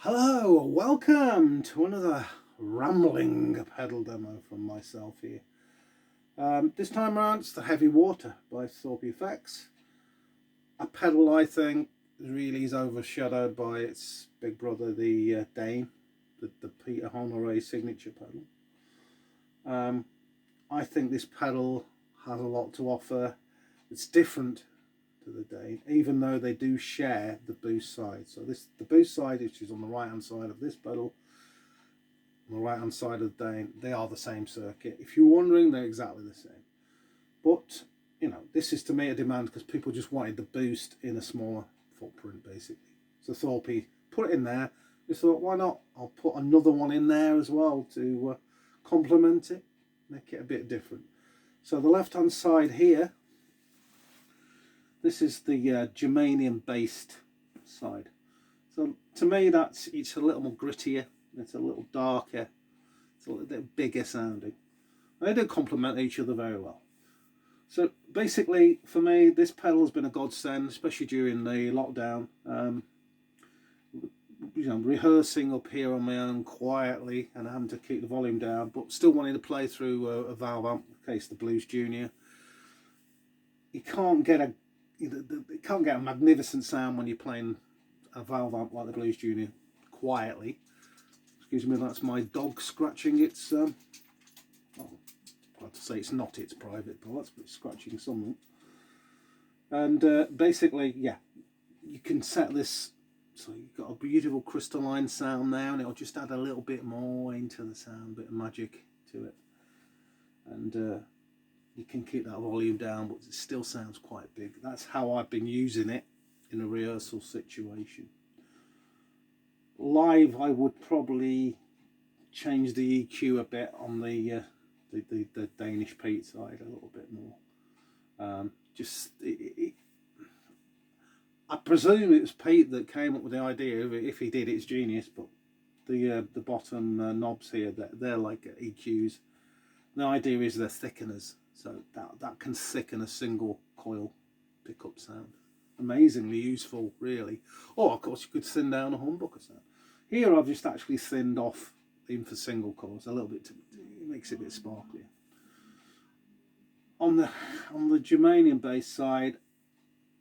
Hello, welcome to another rambling pedal demo from myself here. This time around it's the Heavy Water by Thorpy FX. A pedal I think really is overshadowed by its big brother, the Dane, the Peter Honoré signature pedal. I think this pedal has a lot to offer. It's different to the Dane, even though they do share the boost side. So the boost side, which is on the right hand side of this pedal, on the right hand side of the Dane, they are the same circuit. If you're wondering, they're exactly the same. But you know, this is to me a demand because people just wanted the boost in a smaller footprint basically. So Thorpy put it in there. We thought, why not? I'll put another one in there as well to complement it, make it a bit different. So the left hand side here, this is the germanium based side. So to me it's a little more grittier, it's a little darker, it's a little bit bigger sounding. They do complement each other very well. So basically for me this pedal has been a godsend, especially during the lockdown. You know, rehearsing up here on my own quietly and having to keep the volume down, but still wanting to play through a valve amp, in case the Blues Junior. You can't get a magnificent sound when you're playing a valve amp like the Blues Junior quietly. Excuse me, that's my dog scratching its well, I'd like to say it's not its private parts, but it's scratching something. And basically, yeah, you can set this so you've got a beautiful crystalline sound there, and it'll just add a little bit more into the sound, a bit of magic to it. And you can keep that volume down, but it still sounds quite big. That's how I've been using it in a rehearsal situation. Live, I would probably change the EQ a bit on the Danish Pizza side a little bit more. I presume it was Pete that came up with the idea. If he did, it's genius. But the bottom knobs here, they're like EQs. The idea is they're thickeners. So that can thicken a single coil pickup sound. Amazingly useful, really. Or of course you could thin down a humbucker sound. Here I've just actually thinned off, even for single coils, a little bit. It makes it a bit sparklier. On the germanium bass side,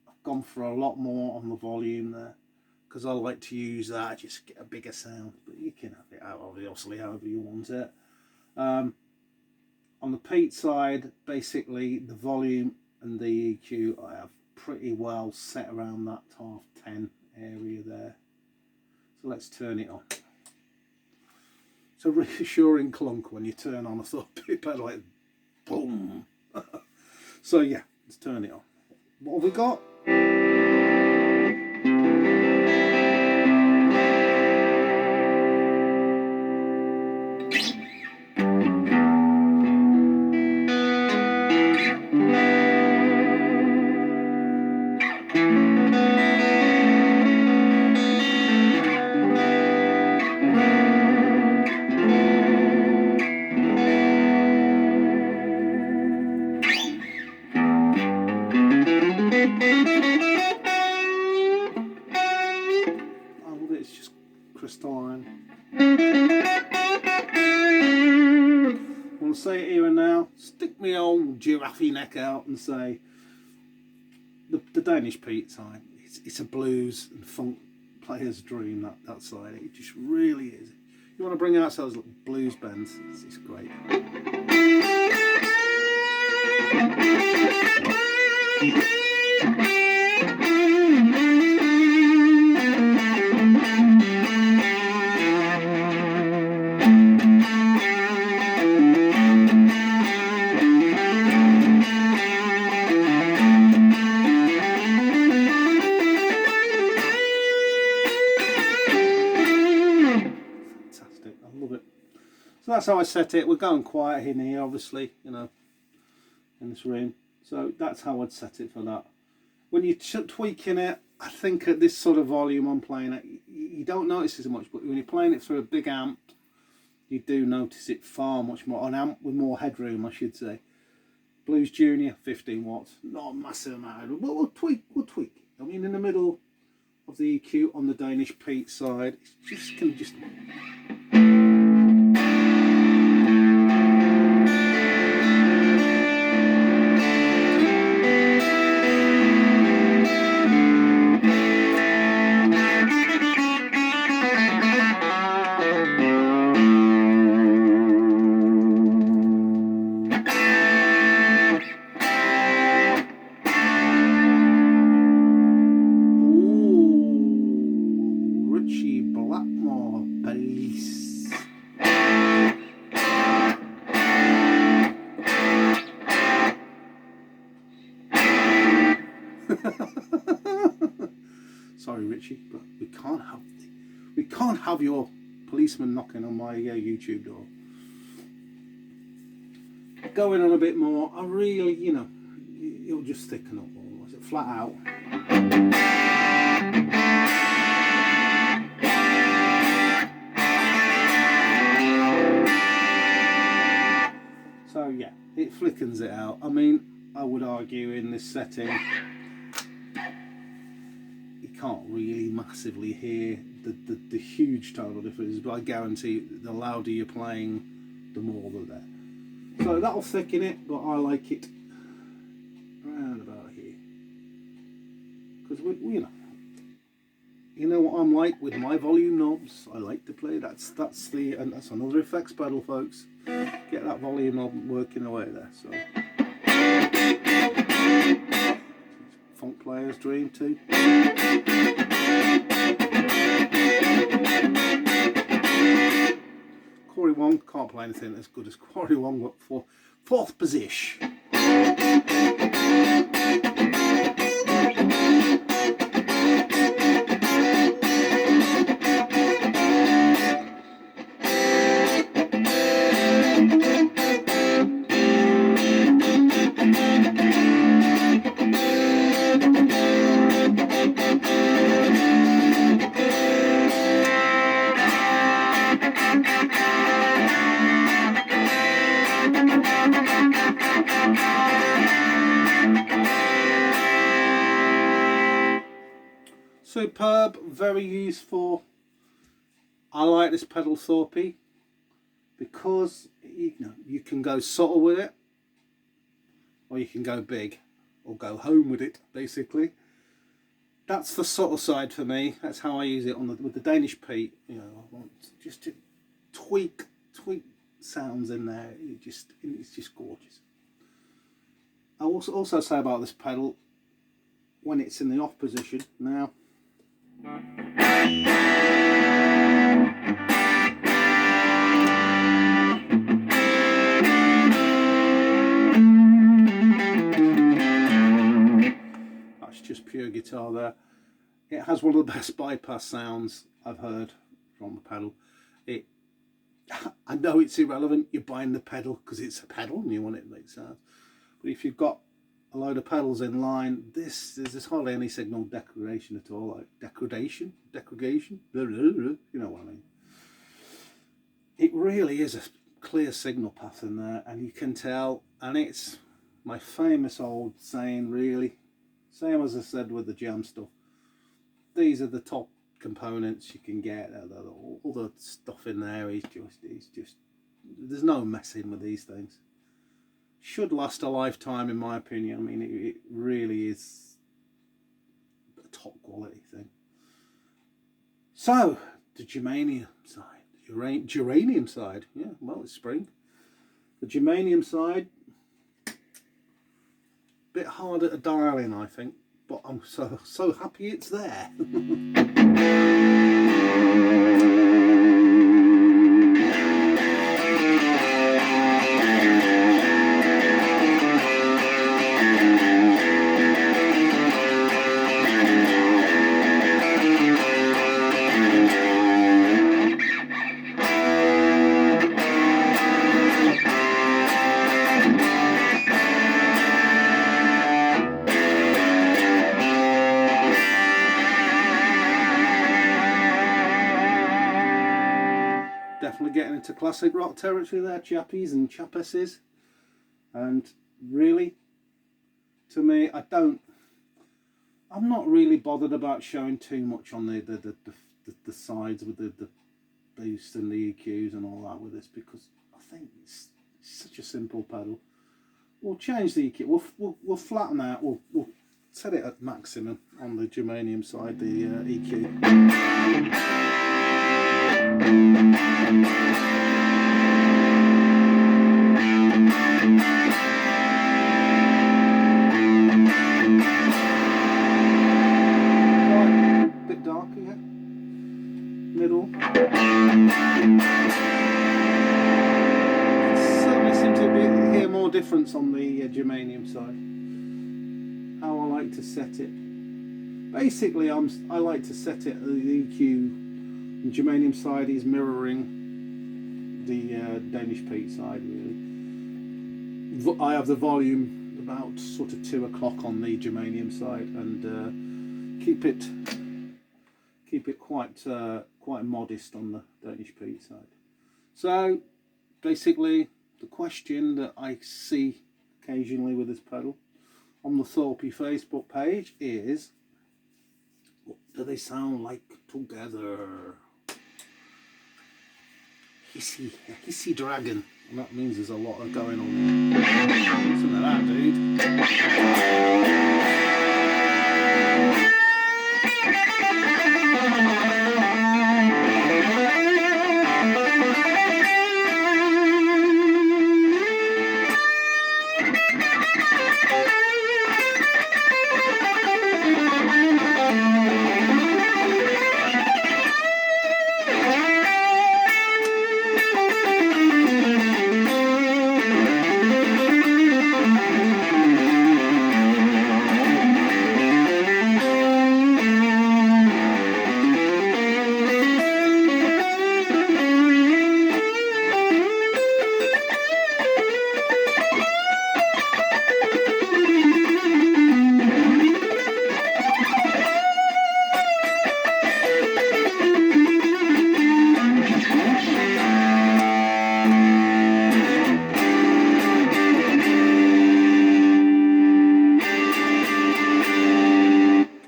I've gone for a lot more on the volume there because I like to use that, just get a bigger sound. But you can have it out obviously however you want it. On the Pete side, basically the volume and the EQ I have pretty well set around that half 10 area there. So let's turn it on. It's a reassuring clunk when you turn on a Thorpy pedal, like boom. So yeah, let's turn it on. What have we got? It's just crystalline. I want to say it here and now, stick my old giraffe neck out and say the Danish Pizza side, it's a blues and funk player's dream, that side. It just really is. You want to bring out those little blues bends, it's great. So that's how I set it. We're going quiet in here, obviously, you know, in this room. So that's how I'd set it for that. When you're tweaking it, I think at this sort of volume I'm playing it, you don't notice it as much, but when you're playing it through a big amp, you do notice it far much more. An amp with more headroom, I should say. Blues Junior, 15 watts, not a massive amount of headroom, but we'll tweak. I mean, in the middle, of the EQ on the Danish Pizza side. It's just can just. Sorry, Richie, but we can't have your policeman knocking on my YouTube door. Going on a bit more, I really, you know, it'll just thicken up more. Is it flat out? So yeah, it flickens it out. I mean, I would argue in this setting you can't really massively hear the huge tonal differences, but I guarantee the louder you're playing, the more they're there. So that'll thicken it, but I like it around about here. Because you know what I'm like with my volume knobs. I like to play. That's another effects pedal, folks. Get that volume knob working away there. So funk player's dream too. Quarry 1 can't play anything as good as Quarry 1, but for fourth position. Superb, very useful. I like this pedal, Thorpy, because you can go subtle with it, or you can go big, or go home with it. Basically, that's the subtle side for me. That's how I use it with the Danish Pizza. You know, I want just to tweak sounds in there. It's just gorgeous. I also say about this pedal, when it's in the off position now. That's just pure guitar there. It has one of the best bypass sounds I've heard from the pedal. I know it's irrelevant, you're buying the pedal because it's a pedal and you want it to make sounds. But if you've got a load of pedals in line, there's hardly any signal degradation at all, like degradation, blah, blah, blah, you know what I mean. It really is a clear signal path in there, and you can tell, and it's my famous old saying, really, same as I said with the jam stuff. These are the top components you can get. All the stuff in there is just there's no messing with these things. Should last a lifetime, in my opinion. I mean, it really is a top quality thing. So, the Germanium side, yeah, well, it's spring. The Germanium side, bit harder to dial in, I think, but I'm so happy it's there. Definitely getting into classic rock territory there, chappies and chappesses. And really, to me, I'm not really bothered about showing too much on the sides with the boost and the EQs and all that with this, because I think it's such a simple pedal. We'll change the EQ. We'll flatten out. We'll set it at maximum on the Germanium side, the EQ. Right, a bit darker, yeah. Middle. Certainly seem to hear more difference on the Germanium side. How I like to set it. Basically, I like to set it. The EQ, the Germanium side is mirroring the Danish Pizza side. Really, I have the volume about sort of 2 o'clock on the Germanium side, and keep it quite modest on the Danish Pizza side. So basically, the question that I see occasionally with this pedal on the Thorpy Facebook page is, what do they sound like together? Hissy dragon. And that means there's a lot of going on there. Listen to that, dude.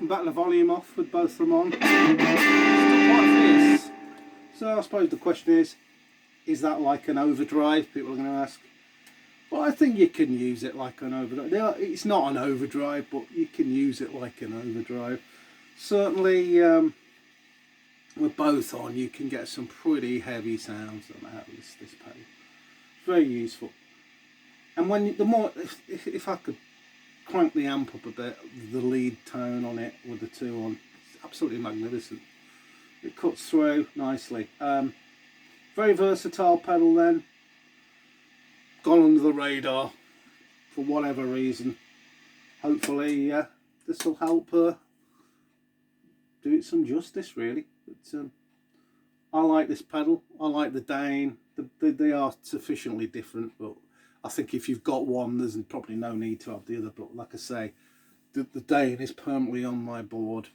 Back the volume off with both of them on. It's so I suppose the question is that like an overdrive? People are going to ask. Well, I think you can use it like an overdrive. It's not an overdrive, but you can use it like an overdrive. Certainly, with both on, you can get some pretty heavy sounds out of this pedal. It's very useful. And when if I could crank the amp up a bit, the lead tone on it with the 2 on, it's absolutely magnificent. It cuts through nicely. Very versatile pedal then. Gone under the radar for whatever reason. Hopefully this will help do it some justice, really. But, I like this pedal. I like the Dane. They are sufficiently different, but I think if you've got one, there's probably no need to have the other. But like I say, the Dane is permanently on my board.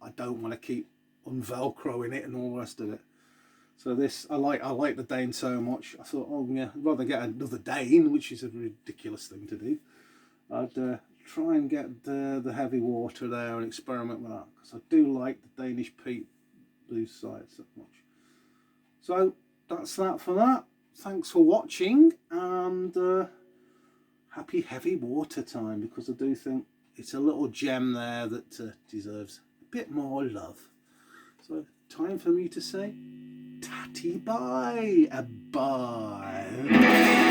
I don't want to keep unvelcroing it and all the rest of it. So this, I like the Dane so much. I thought, oh yeah, I'd rather get another Dane, which is a ridiculous thing to do. I'd try and get the heavy water there and experiment with that, because I do like the Danish Pete blues side so much. So that's that for that. Thanks for watching, and happy heavy water time, because I do think it's a little gem there that deserves a bit more love. So time for me to say tatty bye. Bye.